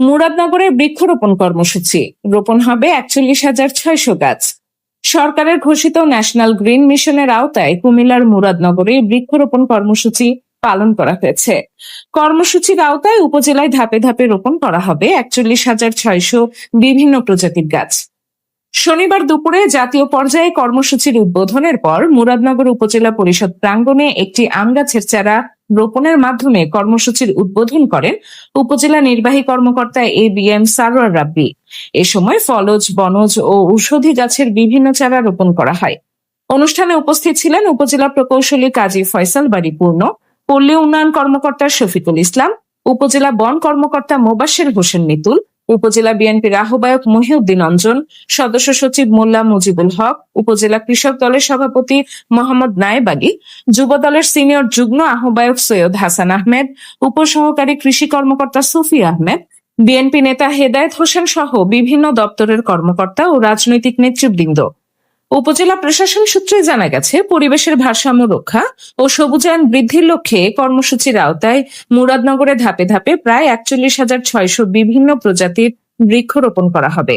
মুরাদনগরে বৃক্ষরোপণ কর্মসূচি, রোপণ হবে ৪১,৬০০ গাছ। সরকারের ঘোষিত ন্যাশনাল গ্রিন মিশনের আওতায় কুমিল্লার মুরাদনগরে বৃক্ষরোপণ কর্মসূচি পালন করা হয়েছে। কর্মসূচির আওতায় উপজেলায় ধাপে ধাপে রোপণ করা হবে ৪১,৬০০ বিভিন্ন প্রজাতির গাছ। শনিবার দুপুরে জাতীয় পর্যায়ে কর্মসূচির উদ্বোধনের পর মুরাদনগর উপজেলা পরিষদ প্রাঙ্গণে একটি আম গাছের চারা রোপণের মাধ্যমে কর্মসূচির উদ্বোধন করেন উপজেলা নির্বাহী কর্মকর্তা ABM সারোয়ার রাব্বি। এ সময় ফলজ, বনজ ও ঔষধি গাছের বিভিন্ন চারা রোপণ করা হয়। অনুষ্ঠানে উপস্থিত ছিলেন উপজেলা প্রকৌশলী কাজী ফয়সাল বাড়ি পূর্ণ, পল্লী উন্নয়ন কর্মকর্তা শফিকুল ইসলাম, উপজেলা বন কর্মকর্তা মোবাশ্বের হোসেন মিতুল, উপজেলা বিএনপির আহ্বায়ক মহিউদ্দিন অঞ্জন, সদস্য সচিব মোল্লা মুজিবুল হক, উপজেলা কৃষক দলের সভাপতি মোহাম্মদ নায়েব আলী, যুব দলের সিনিয়র যুগ্ম আহ্বায়ক সৈয়দ হাসান আহমেদ, উপসহকারী কৃষি কর্মকর্তা সুফি আহমেদ, বিএনপি নেতা হেদায়েত হোসেন সহ বিভিন্ন দপ্তরের কর্মকর্তা ও রাজনৈতিক নেতৃবৃন্দ। উপজেলা প্রশাসন সূত্রে জানা গেছে, পরিবেশের ভারসাম্য রক্ষা ও সবুজায়ন বৃদ্ধির লক্ষ্যে কর্মসূচির আওতায় মুরাদনগরে ধাপে ধাপে প্রায় ৪১,৬০০ বিভিন্ন প্রজাতির বৃক্ষরোপণ করা হবে।